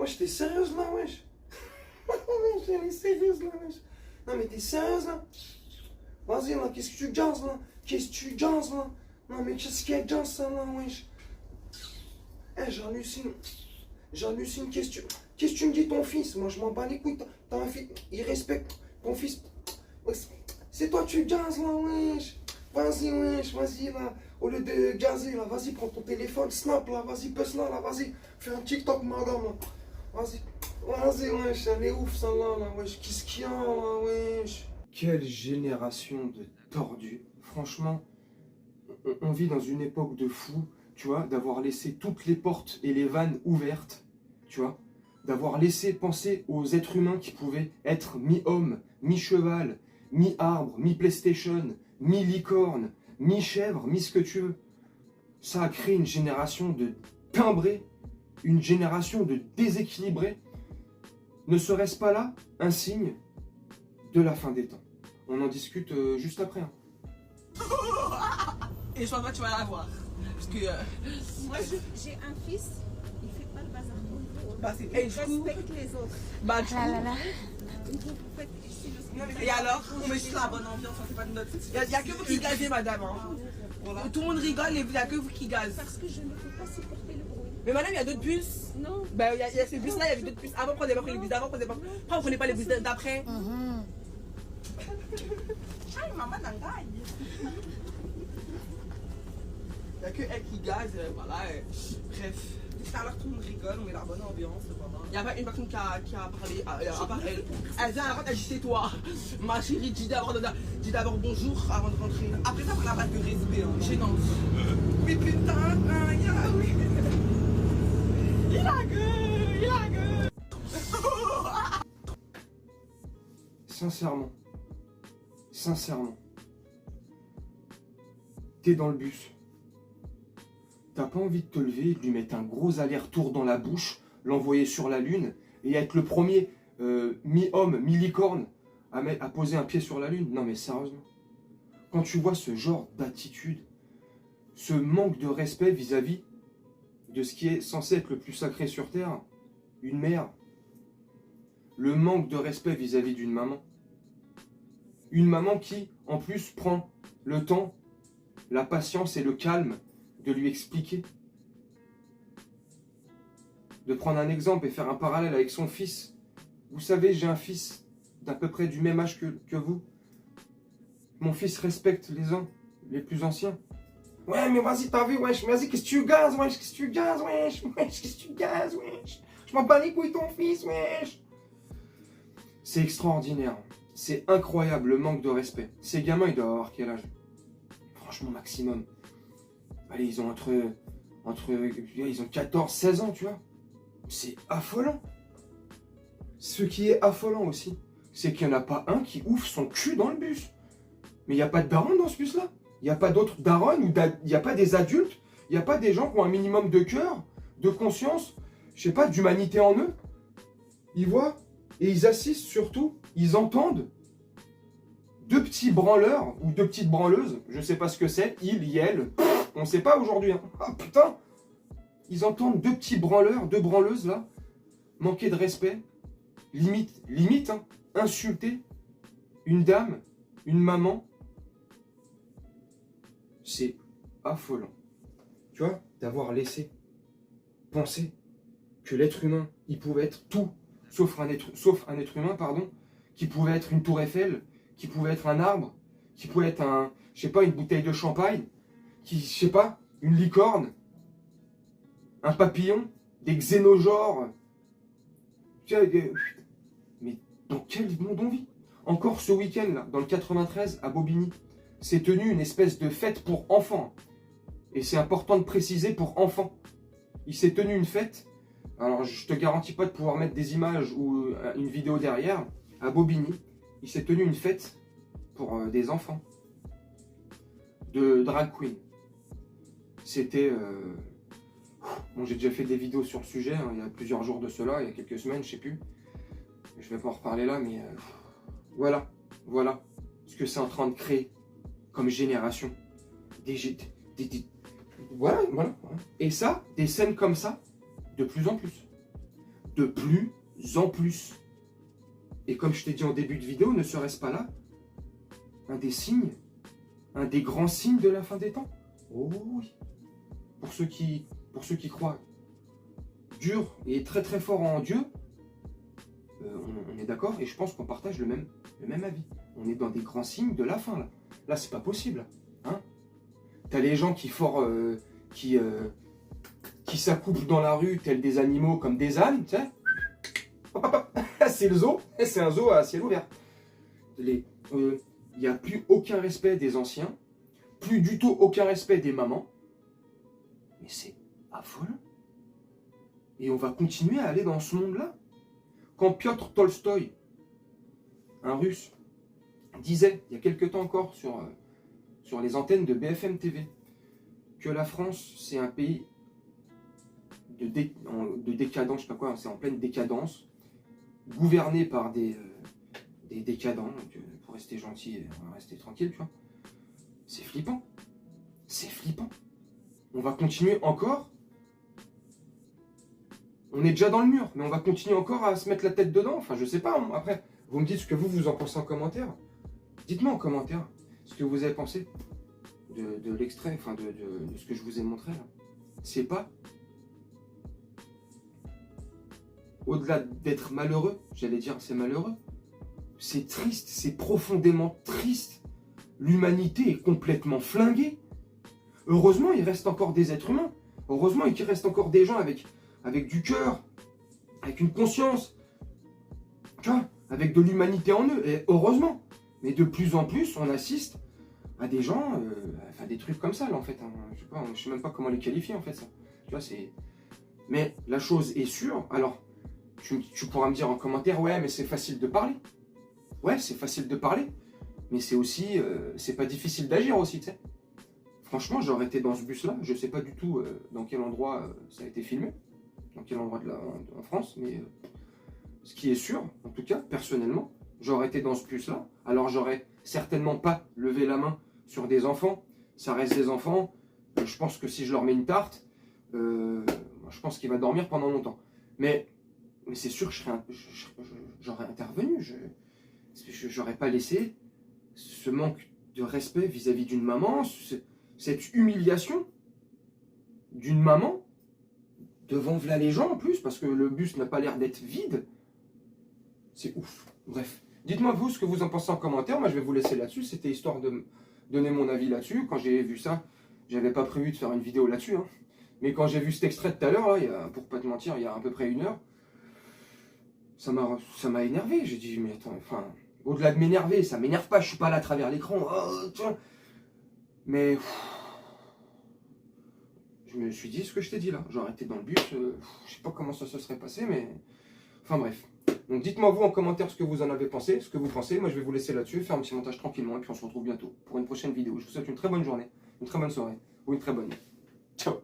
wesh, t'es sérieuse là, wesh? Wesh, elle est sérieuse là, wesh. Non, mais t'es sérieuse là? Vas-y là, qu'est-ce que tu gazes là? Qu'est-ce que tu gazes là? Non, mais qu'est-ce qu'elle gaze ça là, wesh? Eh, j'hallucine. J'hallucine. Qu'est-ce que tu me dis, ton fils? Moi, je m'en bats les couilles. T'as un fils, il respecte ton fils. C'est toi, tu gazes là, wesh. Wesh, vas-y là. Au lieu de gazer là, vas-y, prends ton téléphone, snap là, vas-y, push là, vas-y. Fais un TikTok, madame là. Vas-y, wesh, elle est ouf celle-là, là, wesh. Qu'est-ce qu'il y a là, wesh? Quelle génération de tordus. Franchement, on vit dans une époque de fou, tu vois, d'avoir laissé toutes les portes et les vannes ouvertes, tu vois, d'avoir laissé penser aux êtres humains qui pouvaient être mi-homme, mi-cheval, mi-arbre, mi-PlayStation, mi-licorne, mi-chèvre, mi-ce que tu veux. Ça a créé une génération de timbrés, une génération de déséquilibrés. Ne serait-ce pas là un signe de la fin des temps? On en discute juste après. Hein. Et je pense pas que tu vas l'avoir. Parce que. Moi, j'ai un fils, il fait pas le bazar comme vous. Bah, c'est. Il Et du coup. respecte les autres. Bah, du coup. Vous faites ici le Et alors, on met juste la bonne ambiance, c'est pas de notre. Il y a que vous qui gazez, madame. Hein. Voilà. Tout le monde rigole et il n'y a que vous qui gazez. Parce que je ne peux pas supporter le bruit. Mais madame, il y a d'autres bus. Non. Ben, il y a ces bus-là, il y avait d'autres bus. Avant, prenez pas les bus d'avant, prenez pas. Pourquoi vous prenez pas les bus d'après? Aïe, maman, n'engagne. Il n'y a que elle qui gaze, voilà. Bref. Tout à l'heure, tout le monde rigole, on met la bonne ambiance. Voilà. Il n'y a pas une personne qui a parlé, à part elle. Elle vient avant, elle dit c'est toi. Ma chérie, dis d'abord bonjour avant de rentrer. Après ça, on n'a pas de respect, hein. Gênant. Oui, putain, oui. Il a gueule. Sincèrement, t'es dans le bus. T'as pas envie de te lever, de lui mettre un gros aller-retour dans la bouche, l'envoyer sur la lune et être le premier mi-homme, mi-licorne à poser un pied sur la lune? Non mais sérieusement, quand tu vois ce genre d'attitude, ce manque de respect vis-à-vis de ce qui est censé être le plus sacré sur Terre, une mère, le manque de respect vis-à-vis d'une maman, une maman qui, en plus, prend le temps, la patience et le calme de lui expliquer, de prendre un exemple et faire un parallèle avec son fils. Vous savez, j'ai un fils d'à peu près du même âge que vous. Mon fils respecte les uns, les plus anciens. Ouais, mais vas-y, t'as vu, wesh, vas-y, qu'est-ce que tu gazes, wesh, qu'est-ce que tu gazes, wesh, qu'est-ce que tu gazes, wesh. Je m'en bats les couilles, ton fils, wesh. C'est extraordinaire. C'est incroyable, le manque de respect. Ces gamins, ils doivent avoir quel âge? Franchement, maximum. Allez, ils ont ils ont 14, 16 ans, tu vois. C'est affolant. Ce qui est affolant aussi, c'est qu'il n'y en a pas un qui ouvre son cul dans le bus. Mais il n'y a pas de daron dans ce bus-là. Il n'y a pas d'autres darons, il n'y a pas des adultes, il n'y a pas des gens qui ont un minimum de cœur, de conscience, je sais pas, d'humanité en eux. Ils voient et ils assistent surtout, ils entendent deux petits branleurs ou deux petites branleuses, je sais pas ce que c'est, elle, on sait pas aujourd'hui. Hein. Ah putain, ils entendent deux petits branleurs, deux branleuses là, manquer de respect, limite, hein, insulter une dame, une maman. C'est affolant. Tu vois, d'avoir laissé penser que l'être humain, il pouvait être tout, sauf un être humain, pardon, qui pouvait être une tour Eiffel, qui pouvait être un arbre, qui pouvait être un, je sais pas, une bouteille de champagne, qui, je sais pas, une licorne, un papillon, des xénogenres. Mais dans quel monde on vit? Encore ce week-end, là, dans le 93, à Bobigny, s'est tenue une espèce de fête pour enfants. Et c'est important de préciser pour enfants. Il s'est tenu une fête. Alors, je te garantis pas de pouvoir mettre des images ou une vidéo derrière. À Bobigny, il s'est tenu une fête pour des enfants. De drag queen. C'était... Bon, j'ai déjà fait des vidéos sur le sujet, hein, il y a plusieurs jours de cela, il y a quelques semaines, je sais plus. Je vais pas en reparler là, mais... Voilà ce que c'est en train de créer comme génération. Voilà. Et ça, des scènes comme ça, de plus en plus. de plus en plus. Et comme je t'ai dit en début de vidéo, ne serait-ce pas là un des signes, un des grands signes de la fin des temps? Oh oui. Pour ceux qui croient dur et très très fort en Dieu, on est d'accord et je pense qu'on partage le même avis. On est dans des grands signes de la fin là. Là, c'est pas possible. Hein? T'as les gens qui s'accouplent dans la rue tels des animaux comme des ânes, tu sais. C'est le zoo, c'est un zoo à ciel ouvert. Il n'y a plus aucun respect des anciens, plus du tout aucun respect des mamans. Mais c'est affolant. Et on va continuer à aller dans ce monde-là. Quand Piotr Tolstoï, un Russe, disait, il y a quelque temps encore sur les antennes de BFM TV, que la France, c'est un pays de décadence, je sais pas quoi, c'est en pleine décadence, gouverné par des décadents, donc pour rester gentil, on va rester tranquille, tu vois. C'est flippant. C'est flippant. On va continuer encore. On est déjà dans le mur, mais on va continuer encore à se mettre la tête dedans. Enfin, je sais pas. Après, vous me dites ce que vous en pensez en commentaire. Dites-moi en commentaire ce que vous avez pensé de l'extrait, enfin de ce que je vous ai montré là. C'est pas, au-delà d'être malheureux, j'allais dire c'est malheureux, c'est triste, c'est profondément triste. L'humanité est complètement flinguée. Heureusement, il reste encore des êtres humains. Heureusement, il reste encore des gens avec du cœur, avec une conscience, tu vois, avec de l'humanité en eux, et heureusement. Mais de plus en plus, on assiste à des gens, enfin des trucs comme ça, là, en fait. Hein. Je sais même pas comment les qualifier, en fait, ça. Tu vois, c'est... Mais la chose est sûre, alors, tu pourras me dire en commentaire, ouais, mais c'est facile de parler. Ouais, c'est facile de parler, mais c'est aussi, c'est pas difficile d'agir aussi, tu sais. Franchement, j'aurais été dans ce bus-là, je sais pas du tout dans quel endroit ça a été filmé, dans quel endroit en France, mais ce qui est sûr, en tout cas, personnellement, j'aurais été dans ce bus-là, alors j'aurais certainement pas levé la main sur des enfants, ça reste des enfants, je pense que si je leur mets une tarte, je pense qu'il va dormir pendant longtemps. Mais c'est sûr que j'aurais intervenu, j'aurais pas laissé ce manque de respect vis-à-vis d'une maman, cette humiliation d'une maman devant v'là les gens en plus, parce que le bus n'a pas l'air d'être vide. C'est ouf. Bref, dites-moi vous ce que vous en pensez en commentaire. Moi, je vais vous laisser là-dessus. C'était histoire de me donner mon avis là-dessus. Quand j'ai vu ça, j'avais pas prévu de faire une vidéo là-dessus. Hein. Mais quand j'ai vu cet extrait de tout à l'heure, pour pas te mentir, il y a à peu près 1 heure, ça m'a énervé. J'ai dit, mais attends, enfin, au-delà de m'énerver, ça m'énerve pas. Je suis pas là à travers l'écran. Oh, tiens. Mais je me suis dit ce que je t'ai dit là. J'aurais été dans le bus, je sais pas comment ça se serait passé, mais enfin bref. Donc dites-moi vous en commentaire ce que vous en avez pensé, ce que vous pensez. Moi je vais vous laisser là-dessus, faire un petit montage tranquillement et puis on se retrouve bientôt pour une prochaine vidéo. Je vous souhaite une très bonne journée, une très bonne soirée ou une très bonne nuit. Ciao.